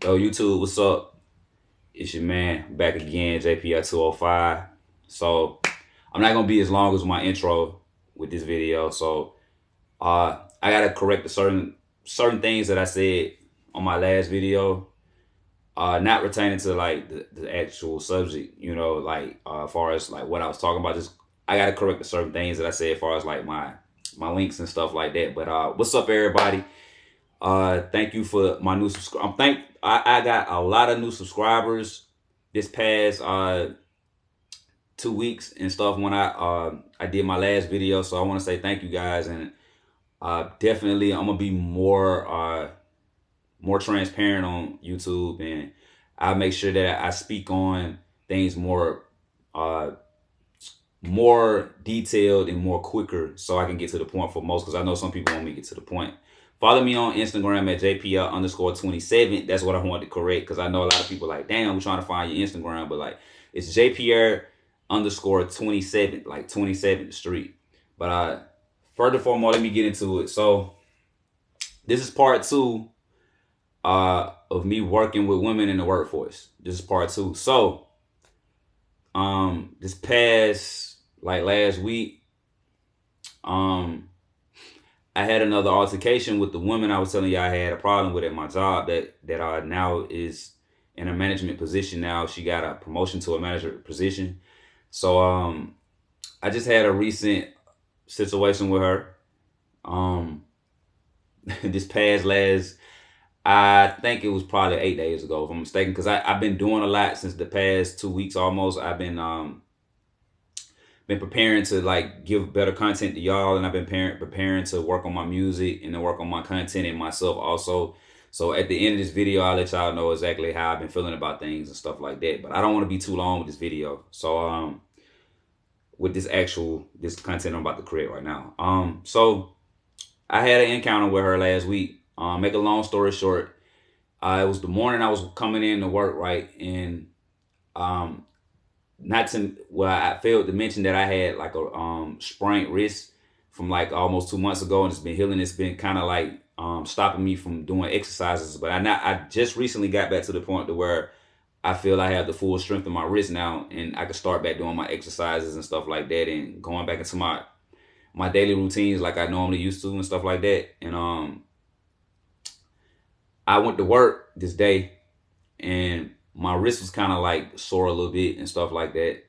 Yo, YouTube, what's up? It's your man back again, Pt2. So I'm not gonna be as long as my intro with this video. So I gotta correct the certain things that I said on my last video. Not pertaining to like the actual subject, like as far as like what I was talking about. Just I gotta correct the certain things that I said as far as like my links and stuff like that. But what's up, everybody? Thank you for my new subscribe. I got a lot of new subscribers this past 2 weeks and stuff when I did my last video. So I want to say thank you guys, and definitely I'm gonna be more transparent on YouTube, and I'll make sure that I speak on things uh more detailed and more quicker so I can get to the point for most, because I know some people want me to get to the point. Follow me on Instagram at JPR_27. That's what I wanted to correct, because I know a lot of people like, damn, we're trying to find your Instagram, but like it's JPR_27, like 27th Street. But further foremost, let me get into it. So this is part two of me working with women in the workforce. This is part two. So this past like last week, um I had another altercation with the woman I was telling you I had a problem with at my job, that now is in a management position. Now she got a promotion to a manager position. So I just had a recent situation with her. Um this past last, I think it was probably 8 days ago, if I'm mistaken, because I've been doing a lot since the past 2 weeks almost. I've been preparing to like give better content to y'all, and I've been preparing to work on my music and to work on my content and myself also. So at the end of this video, I'll let y'all know exactly how I've been feeling about things and stuff like that. But I don't want to be too long with this video. So with this content I'm about to create right now. So I had an encounter with her last week. Make a long story short, it was the morning I was coming in to work, right? And um not to well, I failed to mention that I had like a sprained wrist from like almost 2 months ago, and it's been healing. It's been kind of like stopping me from doing exercises, but I just recently got back to the point to where I feel I have the full strength of my wrist now, and I can start back doing my exercises and stuff like that, and going back into my daily routines like I normally used to and stuff like that. And I went to work this day, and my wrist was kind of like sore a little bit and stuff like that.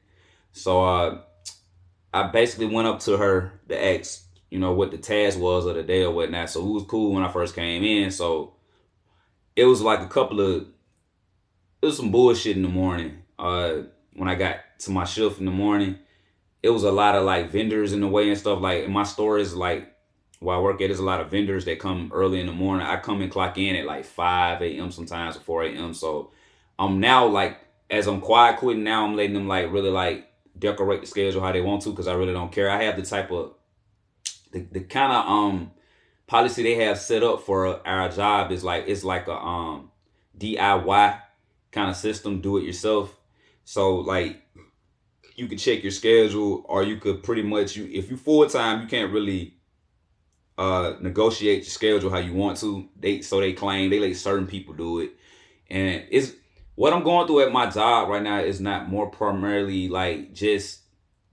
So I basically went up to her to ask, what the task was of the day or whatnot. So it was cool when I first came in. So it was like it was some bullshit in the morning. When I got to my shift in the morning, it was a lot of like vendors in the way and stuff. Like in my store is like where I work at, there's a lot of vendors that come early in the morning. I come and clock in at like 5 a.m. sometimes or 4 a.m. So I'm now like, as I'm quiet quitting now, I'm letting them like really like decorate the schedule how they want to, because I really don't care. I have the type of the kind of policy they have set up for our job is like, it's like a DIY kind of system, do it yourself. So like you could check your schedule, or you could pretty much, if you full time, you can't really negotiate your schedule how you want to. They claim they let certain people do it, and it's what I'm going through at my job right now is not more primarily like just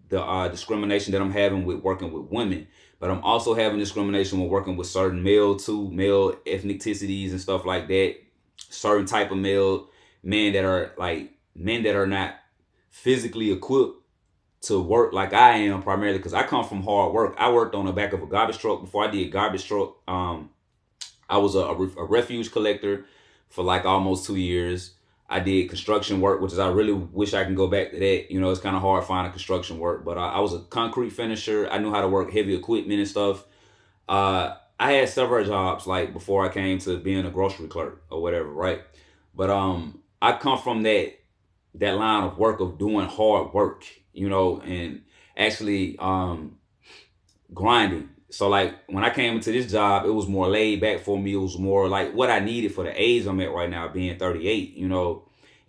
the discrimination that I'm having with working with women, but I'm also having discrimination with working with certain male ethnicities and stuff like that. Certain type of men that are like men that are not physically equipped to work like I am, primarily because I come from hard work. I worked on the back of a garbage truck before I did garbage truck. I was a refuge collector for like almost 2 years. I did construction work, which is, I really wish I can go back to that. It's kind of hard finding construction work, but I was a concrete finisher. I knew how to work heavy equipment and stuff. I had several jobs like before I came to being a grocery clerk or whatever, right? But I come from that line of work of doing hard work, and actually grinding. So like when I came into this job, it was more laid back for me. It was more like what I needed for the age I'm at right now, being 38,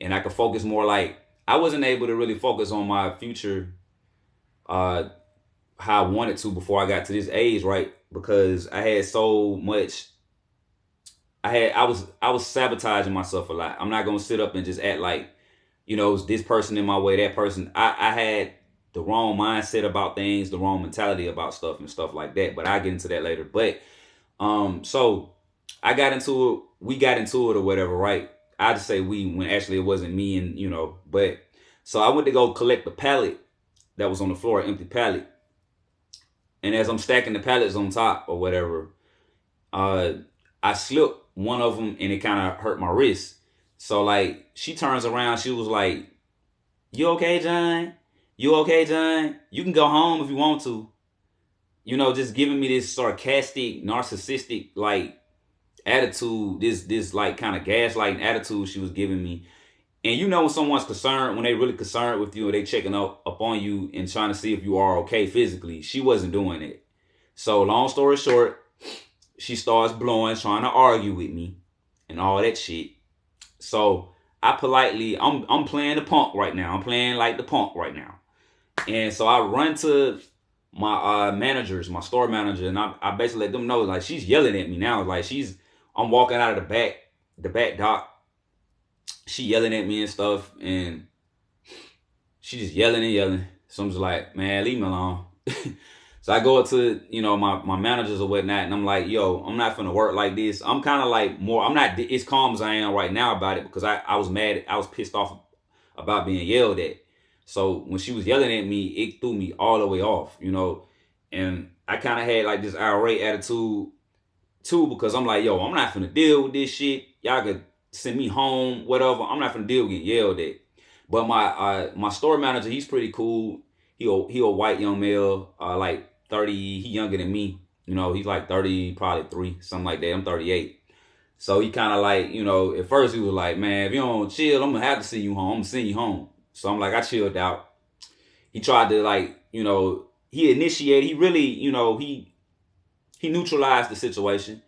and I could focus more. Like I wasn't able to really focus on my future uh how I wanted to before I got to this age, right? Because I was sabotaging myself a lot. I'm not gonna sit up and just act like, it's this person in my way, that person. I had the wrong mindset about things, the wrong mentality about stuff and stuff like that. But I'll get into that later. But so I got into it, we got into it or whatever, right? I just say we when actually it wasn't me and but so I went to go collect the pallet that was on the floor, an empty pallet. And as I'm stacking the pallets on top or whatever, uh I slipped one of them and it kind of hurt my wrist. So like she turns around, she was like, "You okay, John? You okay, John? You can go home if you want to." Just giving me this sarcastic, narcissistic like attitude, this like kind of gaslighting attitude she was giving me. And when someone's concerned, when they really concerned with you, or they checking up on you and trying to see if you are okay physically, she wasn't doing it. So long story short, she starts blowing, trying to argue with me and all that shit. So I politely, I'm playing the punk right now. I'm playing like the punk right now. And so I run to my managers, my store manager, and I basically let them know like she's yelling at me now. Like I'm walking out of the back dock. She yelling at me and stuff, and she just yelling and yelling. So I'm just like, man, leave me alone. So I go up to, my managers or whatnot, and I'm like, yo, I'm not finna work like this. I'm kind of like I'm not as calm as I am right now about it because I was mad. I was pissed off about being yelled at. So when she was yelling at me, it threw me all the way off, and I kind of had like this irate attitude too because I'm like, yo, I'm not finna deal with this shit. Y'all could send me home, whatever. I'm not finna deal with getting yelled at. But my store manager, he's pretty cool. He a white young male, like 30. He younger than me. He's like 30, probably 3, something like that. I'm 38. So he kind of like, at first he was like, man, if you don't chill, I'm gonna have to send you home. I'm gonna send you home. So I'm like, I chilled out. He tried to like, he initiated. He really, he neutralized the situation.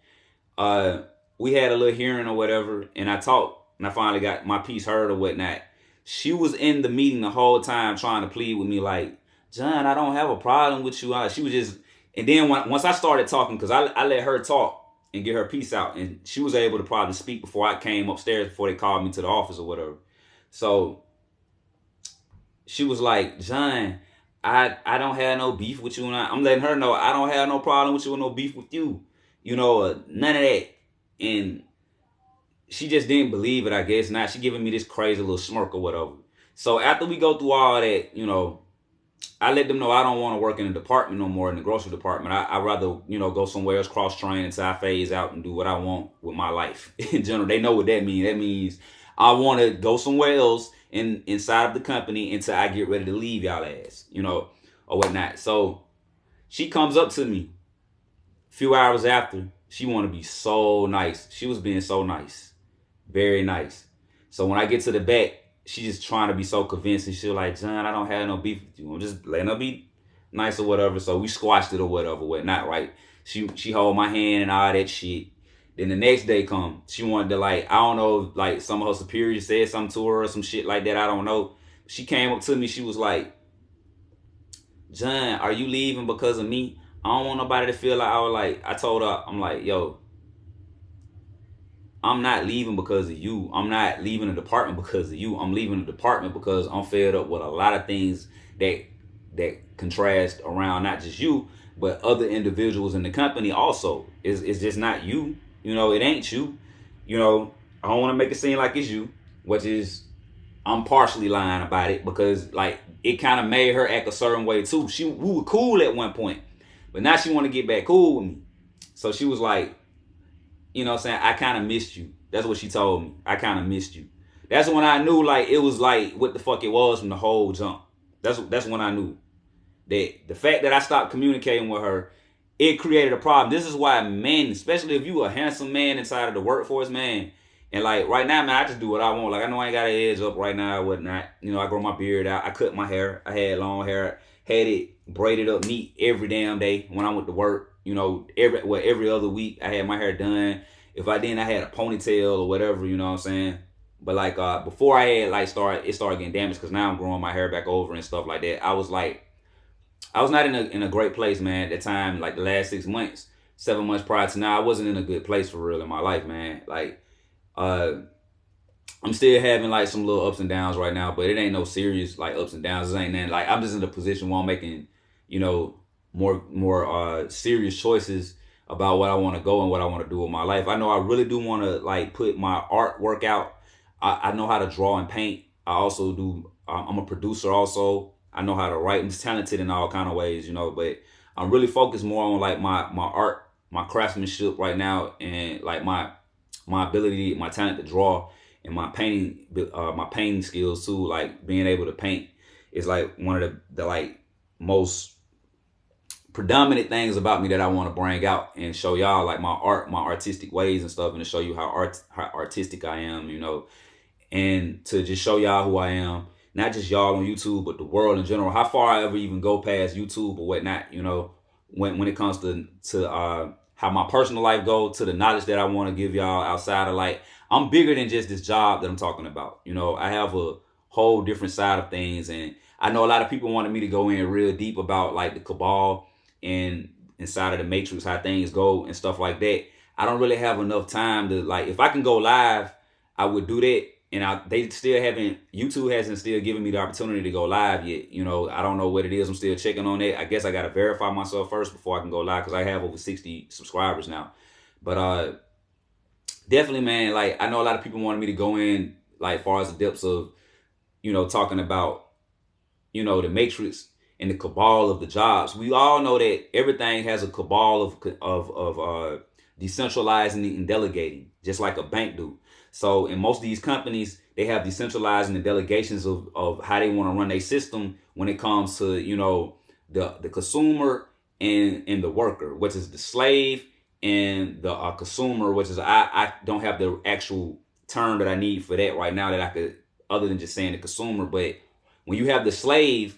Uh, we had a little hearing or whatever, and I talked, and I finally got my piece heard or whatnot. She was in the meeting the whole time trying to plead with me, like, John, I don't have a problem with you. She was just, and then once I started talking, because I let her talk and get her piece out, and she was able to probably speak before I came upstairs before they called me to the office or whatever. So she was like, John, I don't have no beef with you, and I'm letting her know I don't have no problem with you and no beef with you, none of that. And she just didn't believe it, I guess. Now she giving me this crazy little smirk or whatever. So after we go through all that, I let them know I don't want to work in the department no more, in the grocery department. I'd rather, go somewhere else, cross train until I phase out and do what I want with my life. In general, they know what that means. That means I want to go somewhere else inside of the company until I get ready to leave y'all ass, or whatnot. So she comes up to me a few hours after. She want to be so nice. She was being so nice. Very nice. So when I get to the back, she just trying to be so convincing. She's like, John, I don't have no beef with you. I'm just letting her be nice or whatever. So we squashed it or whatever, whatnot, right? She hold my hand and all that shit. Then the next day come, she wanted to like, I don't know, like some of her superiors said something to her or some shit like that. I don't know. She came up to me. She was like, John, are you leaving because of me? I don't want nobody to feel like I told her, I'm like, yo, I'm not leaving because of you. I'm not leaving the department because of you. I'm leaving the department because I'm fed up with a lot of things that contrast around not just you, but other individuals in the company also. It's just not you. It ain't you. I don't want to make it seem like it's you, which is I'm partially lying about it because like it kind of made her act a certain way too. We were cool at one point, but now she want to get back cool with me. So she was like, what I'm saying? I kind of missed you. That's what she told me. I kind of missed you. That's when I knew like it was like what the fuck it was from the whole jump. That's when I knew that the fact that I stopped communicating with her, it created a problem. This is why men, especially if you a handsome man inside of the workforce, man, and like right now, man, I just do what I want. Like I know I ain't got an edge up right now or whatnot. I grow my beard out. I cut my hair. I had long hair. Had it braided up neat every damn day when I went to work. Every other week I had my hair done. If I didn't, I had a ponytail or whatever, what I'm saying? But like before I had like it started getting damaged because now I'm growing my hair back over and stuff like that. I was not in a great place, man, at the time, like the last 6 months. 7 months prior to now, I wasn't in a good place for real in my life, man. Like, uh, I'm still having like some little ups and downs right now, but it ain't no serious like ups and downs. It ain't nothing. Like, I'm just in a position where I'm making, you know, more serious choices about what I want to go and what I want to do with my life. I know I really do want to like put my artwork out. I know how to draw and paint. I also do. I'm a producer also. I know how to write. I'm just talented in all kind of ways, you know. But I'm really focused more on like my art, my craftsmanship right now, and like my ability, my talent to draw, and my painting skills too. Like being able to paint is like one of the like most predominant things about me that I want to bring out and show y'all, like my art, my artistic ways and stuff, and to show you how artistic I am, you know, and to just show y'all who I am, not just y'all on YouTube, but the world in general. How far I ever even go past YouTube or whatnot, you know, when it comes to how my personal life go, to the knowledge that I want to give y'all outside of like, I'm bigger than just this job that I'm talking about. You know, I have a whole different side of things, and I know a lot of people wanted me to go in real deep about like the cabal and inside of the matrix, how things go and stuff like that. I don't really have enough time to like, if I can go live, I would do that. And they still haven't, YouTube hasn't still given me the opportunity to go live yet. You know, I don't know what it is. I'm still checking on that. I guess I got to verify myself first before I can go live, because I have over 60 subscribers now. But definitely, man, like I know a lot of people wanted me to go in like far as the depths of, you know, talking about, you know, the matrix and the cabal of the jobs. We all know that everything has a cabal of decentralizing and delegating, just like a bank do. So in most of these companies, they have decentralizing and delegations of how they want to run their system when it comes to, you know, the consumer and the worker, which is the slave, and the consumer, which is I don't have the actual term that I need for that right now that I could, other than just saying the consumer. But when you have the slave,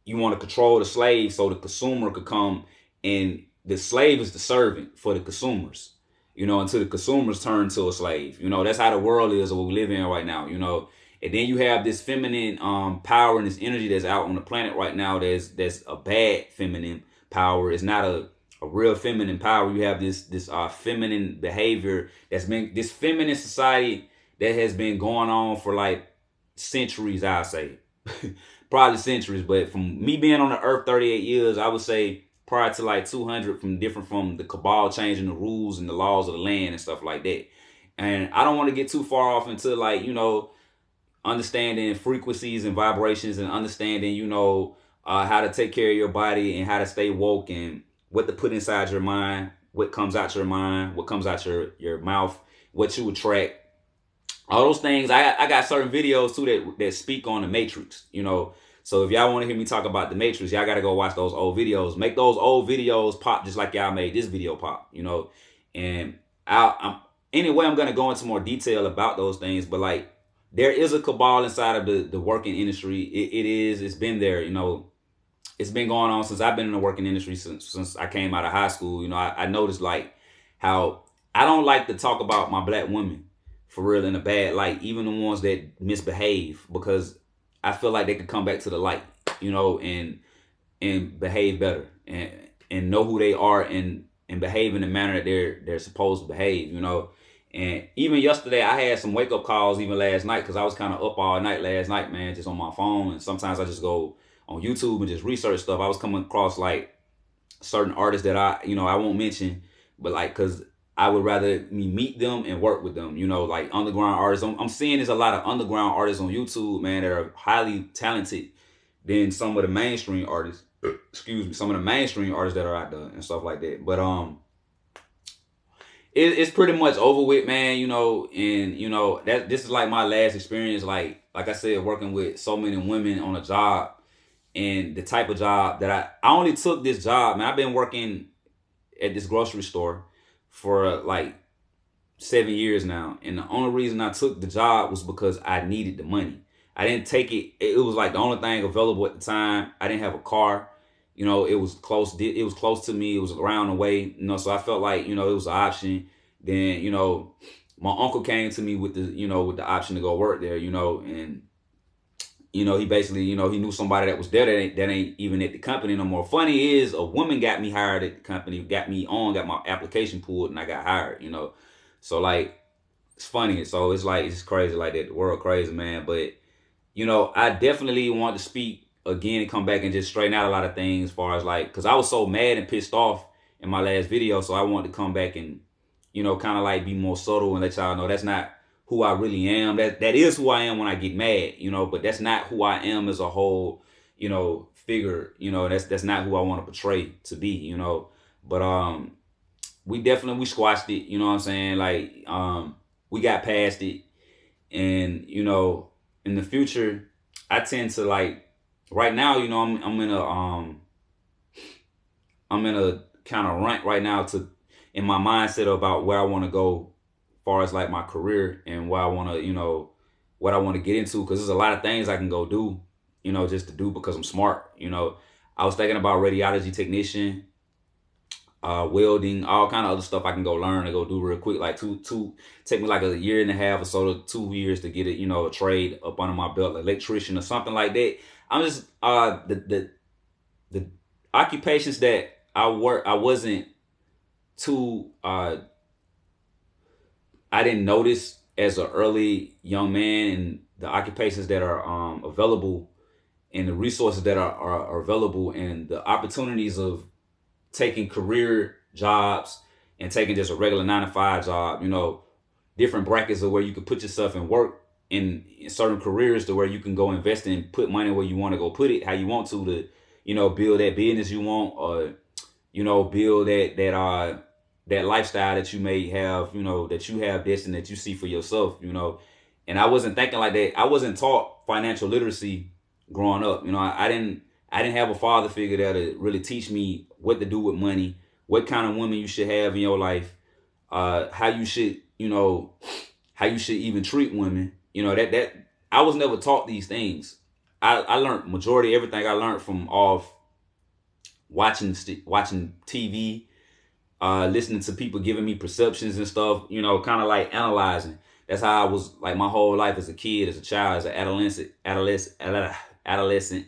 you want to control the slave so the consumer could come, and the slave is the servant for the consumers, you know, until the consumers turn to a slave. You know, that's how the world is, what we live in right now, you know. And then you have this feminine power and this energy that's out on the planet right now. That's a bad feminine power. It's not a real feminine power. You have this feminine behavior that's been, this feminine society that has been going on for like centuries, I say. Probably centuries, but from me being on the earth 38 years, I would say prior to like 200, from the cabal changing the rules and the laws of the land and stuff like that. And I don't want to get too far off into like, you know, understanding frequencies and vibrations, and understanding, you know, how to take care of your body and how to stay woke, and what to put inside your mind, what comes out your mind, what comes out your mouth, what you attract. All those things. I got certain videos too that speak on the matrix, you know. So if y'all want to hear me talk about the matrix, y'all got to go watch those old videos. Make those old videos pop just like y'all made this video pop, you know. And anyway, I'm going to go into more detail about those things, but like there is a cabal inside of the working industry. It's been there, you know. It's been going on since I've been in the working industry, since I came out of high school. You know, I noticed like how I don't like to talk about my black women for real in a bad light, even the ones that misbehave, because I feel like they could come back to the light, you know, and behave better, and know who they are, and behave in the manner that they're supposed to behave, you know. And even yesterday, I had some wake up calls, even last night, because I was kind of up all night last night, man, just on my phone. And sometimes I just go on YouTube and just research stuff. I was coming across like certain artists that I won't mention, but like, because I would rather me meet them and work with them, you know, like underground artists. I'm seeing there's a lot of underground artists on YouTube, man, that are highly talented than some of the mainstream artists. Excuse me, some of the mainstream artists that are out there and stuff like that. But it's pretty much over with, man, you know. And you know that this is like my last experience, like I said, working with so many women on a job, and the type of job that I only took this job, man. I've been working at this grocery store for like 7 years now, and the only reason I took the job was because I needed the money. I didn't take it. It was like the only thing available at the time. I didn't have a car. You know, it was close. It was close to me. It was around the way. You know, so I felt like, you know, it was an option. Then, you know, my uncle came to me with the option to go work there. You know, and he basically, he knew somebody that was there that ain't even at the company no more. Funny is, a woman got me hired at the company, got me on, got my application pulled, and I got hired. So like, it's funny. So it's like, it's crazy like that. The world crazy, man. But I definitely want to speak again and come back and just straighten out a lot of things as far as like, because I was so mad and pissed off in my last video. So I wanted to come back and, kind of like be more subtle and let y'all know that's not who I really am. That is who I am when I get mad, but that's not who I am as a whole, figure. That's not who I want to portray to be. But we squashed it, you know what I'm saying? Like, we got past it. And, in the future, I tend to like, right now, I'm in a kind of rant right now in my mindset about where I want to go as far as like my career and where I want to, what I want to get into. Cause there's a lot of things I can go do, just to do because I'm smart. I was thinking about radiology technician, welding, all kind of other stuff I can go learn and go do real quick. Like take me like a year and a half or so to 2 years to get it, a trade up under my belt, like electrician or something like that. I'm just the occupations that I wasn't too I didn't notice as an early young man, and the occupations that are available and the resources that are available and the opportunities of taking career jobs and taking just a regular 9-to-5 job, different brackets of where you can put yourself and work in certain careers to where you can go invest and put money where you want to go put it, how you want to, build that business you want, or, build that lifestyle that you may have, that you have destined, that you see for yourself, and I wasn't thinking like that. I wasn't taught financial literacy growing up. I didn't have a father figure that'll really teach me what to do with money, what kind of woman you should have in your life, how you should even treat women. That I was never taught these things. I learned majority of everything I learned from off watching TV, listening to people giving me perceptions and stuff, kind of like analyzing. That's how I was like my whole life as a kid, as a child, as an adolescent.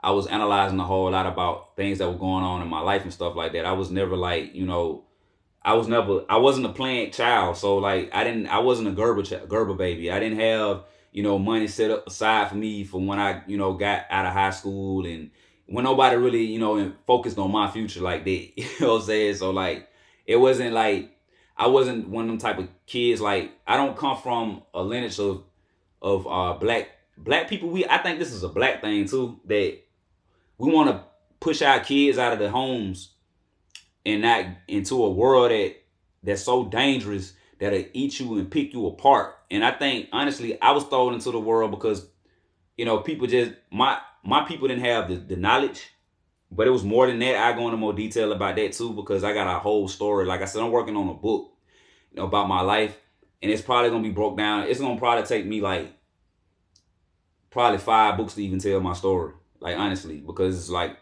I was analyzing a whole lot about things that were going on in my life and stuff like that. I was never like, I wasn't a planned child. So like, I wasn't a Gerber baby. I didn't have, money set up aside for me for when I, got out of high school, and when nobody really, focused on my future like that. You know what I'm saying? So like, it wasn't like, I wasn't one of them type of kids. Like, I don't come from a lineage of black people. I think this is a black thing too, that we want to push our kids out of their homes and not into a world that's so dangerous that it eat you and pick you apart. And I think honestly, I was thrown into the world because people just my people didn't have the knowledge, but it was more than that. I go into more detail about that too, because I got a whole story. Like I said, I'm working on a book, about my life, and it's probably gonna be broke down. It's gonna probably take me like probably 5 books to even tell my story. Like honestly, because it's like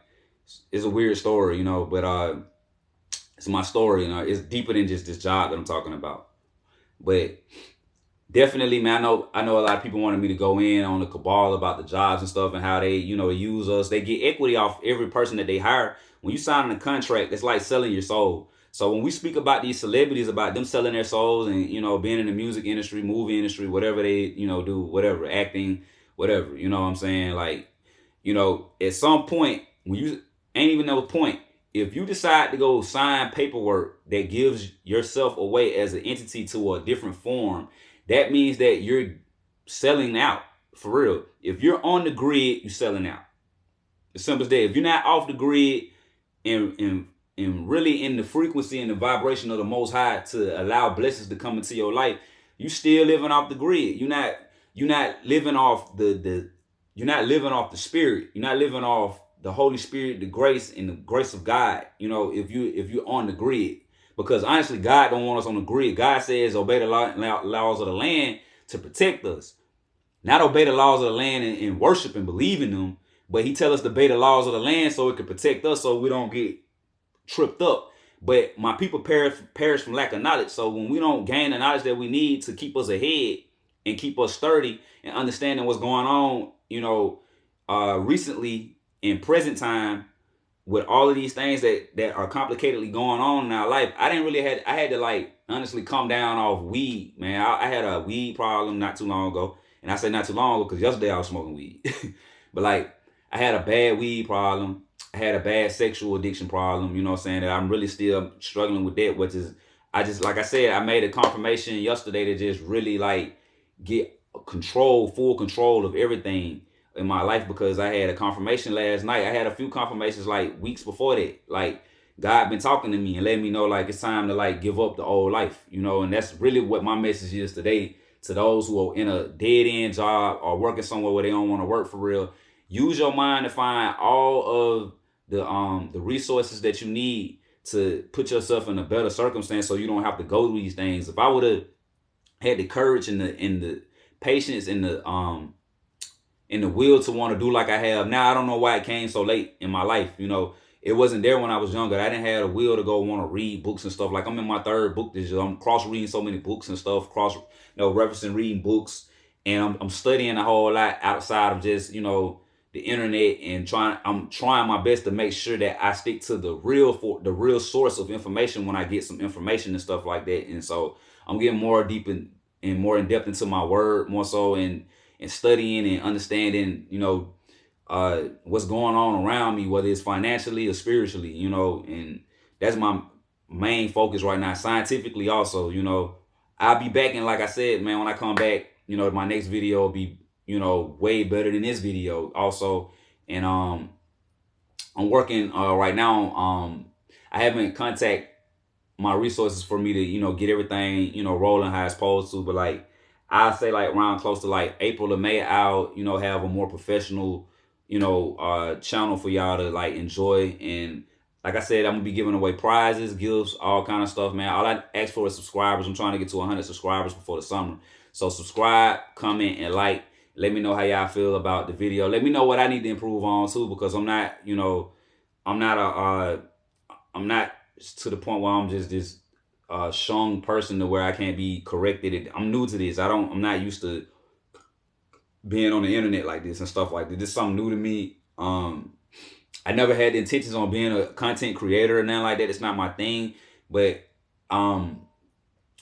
it's a weird story, but it's my story, it's deeper than just this job that I'm talking about. But definitely, man, I know a lot of people wanted me to go in on the cabal about the jobs and stuff and how they, use us. They get equity off every person that they hire. When you sign a contract, it's like selling your soul. So when we speak about these celebrities, about them selling their souls and, being in the music industry, movie industry, whatever they, do, whatever, acting, whatever, you know what I'm saying? Like, at some point, when you ain't even no point, if you decide to go sign paperwork that gives yourself away as an entity to a different form, that means that you're selling out for real. If you're on the grid, you're selling out. As simple as that. If you're not off the grid and really in the frequency and the vibration of the Most High to allow blessings to come into your life, you still living off the grid. You're not living off you're not living off the spirit. You're not living off the Holy Spirit, the grace and the grace of God. If you're on the grid. Because honestly, God don't want us on the grid. God says obey the laws of the land to protect us. Not obey the laws of the land and worship and believe in them. But he tell us to obey the laws of the land so it can protect us, so we don't get tripped up. But my people perish from lack of knowledge. So when we don't gain the knowledge that we need to keep us ahead and keep us sturdy and understanding what's going on, recently in present time with all of these things that are complicatedly going on in our life. I had to like honestly come down off weed, man. I had a weed problem not too long ago. And I say not too long ago because yesterday I was smoking weed. But like, I had a bad weed problem. I had a bad sexual addiction problem, you know what I'm saying, that I'm really still struggling with that, which is, like I said, I made a confirmation yesterday to just really like get full control of everything in my life, because I had a confirmation last night. I had a few confirmations like weeks before that. Like, God been talking to me and letting me know like it's time to like give up the old life, and that's really what my message is today to those who are in a dead end job or working somewhere where they don't want to work for real. Use your mind to find all of the resources that you need to put yourself in a better circumstance so you don't have to go through these things. If I would have had the courage and the patience and the will to want to do like I have now, I don't know why it came so late in my life. It wasn't there when I was younger. I didn't have a will to go want to read books and stuff. Like, I'm in my third book this year. I'm cross reading so many books and stuff, referencing reading books, and I'm studying a whole lot outside of just the internet, and I'm trying my best to make sure that I stick to the real source of information when I get some information and stuff like that. And so I'm getting more deep and more in depth into my word, more so in studying and understanding, what's going on around me, whether it's financially or spiritually, and that's my main focus right now. Scientifically also, I'll be back, and like I said, man, when I come back, my next video will be, way better than this video also. And I'm working right now. I haven't contacted my resources for me to, get everything, rolling how it's supposed to, but like, I say like around close to like April or May, I'll, have a more professional, channel for y'all to like enjoy. And like I said, I'm gonna be giving away prizes, gifts, all kind of stuff, man. All I ask for is subscribers. I'm trying to get to 100 subscribers before the summer. So subscribe, comment, and like. Let me know how y'all feel about the video. Let me know what I need to improve on too, because I'm not, I'm not to the point where I'm just this shung person to where I can't be corrected. I'm new to this. I'm not used to being on the internet like this and stuff like this. This is something new to me. I never had the intentions on being a content creator or nothing like that. It's not my thing. But I'm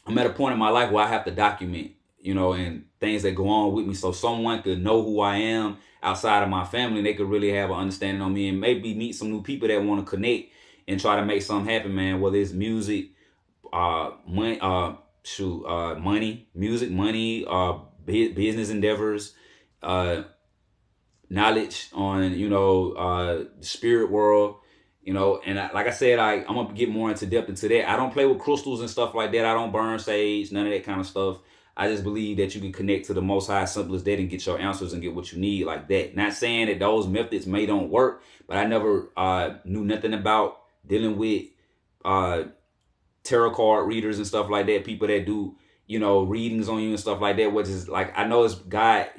at a point in my life where I have to document, and things that go on with me, so someone could know who I am outside of my family. They could really have an understanding on me, and maybe meet some new people that want to connect and try to make something happen, man. Whether it's music, money, music, money, business endeavors, knowledge on, the spirit world, and like I said, I'm going to get more into depth into that. I don't play with crystals and stuff like that. I don't burn sage, none of that kind of stuff. I just believe that you can connect to the Most High, simple as that, and get your answers and get what you need like that. Not saying that those methods may don't work, but I never knew nothing about dealing with tarot card readers and stuff like that. People that do, readings on you and stuff like that, which is like, I know it's God,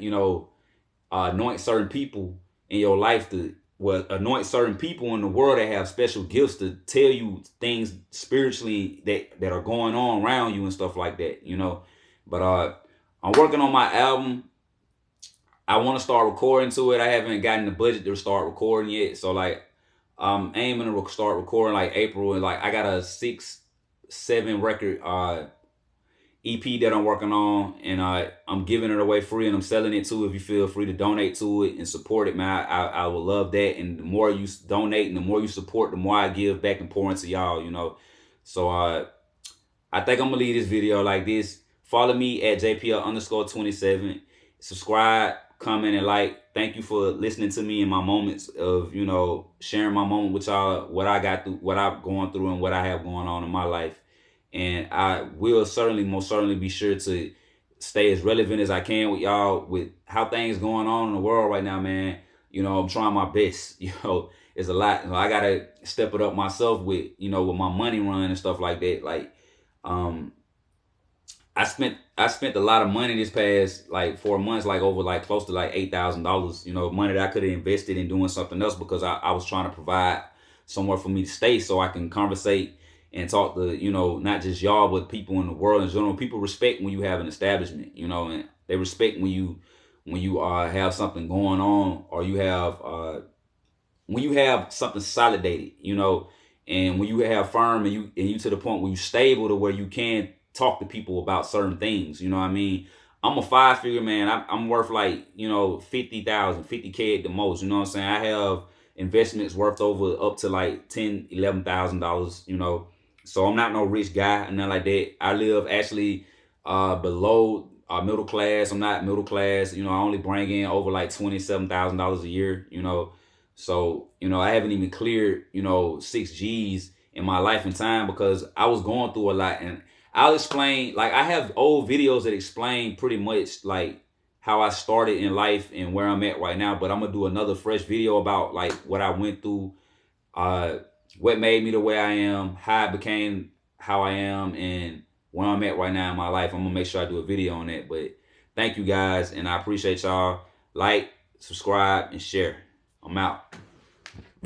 anoint certain people in your life anoint certain people in the world that have special gifts to tell you things spiritually that are going on around you and stuff like that, But I'm working on my album. I want to start recording to it. I haven't gotten the budget to start recording yet. So like, I'm aiming to start recording like April, and like I got a 6-7 record EP that I'm working on, and I'm giving it away free, and I'm selling it too. If you feel free to donate to it and support it, man, I would love that. And the more you donate and the more you support, the more I give back and pour into y'all, So I think I'm gonna leave this video like this. Follow me at JPL_27. Subscribe, comment, and like. Thank you for listening to me in my moments of, sharing my moment with y'all, what I got through, what I'm going through, and what I have going on in my life. And I will most certainly be sure to stay as relevant as I can with y'all with how things going on in the world right now, man. I'm trying my best. It's a lot. I gotta step it up myself with, with my money run and stuff like that. Like, I spent a lot of money this past like 4 months, like over like close to like $8,000, money that I could have invested in doing something else, because I was trying to provide somewhere for me to stay so I can conversate and talk to, you know, not just y'all, but people in the world in general. People respect when you have an establishment, you know, and they respect when you have something going on, or you have when you have something solidated, you know, and when you have firm and you to the point where you stable to where you can talk to people about certain things, you know what I mean? I'm a 5-figure man. I'm worth like, you know, 50,000, 50K at the most, you know what I'm saying? I have investments worth over up to like $11,000, you know. So I'm not no rich guy and nothing like that. I live actually below middle class. I'm not middle class, you know. I only bring in over like $27,000 a year, you know. So, you know, I haven't even cleared, you know, 6 G's in my life and time because I was going through a lot. And I'll explain, like, I have old videos that explain pretty much like how I started in life and where I'm at right now. But I'm gonna do another fresh video about like what I went through, uh, what made me the way I am, how I became how I am, and where I'm at right now in my life. I'm gonna make sure I do a video on that. But thank you guys, and I appreciate y'all. Like, subscribe, and share. I'm out.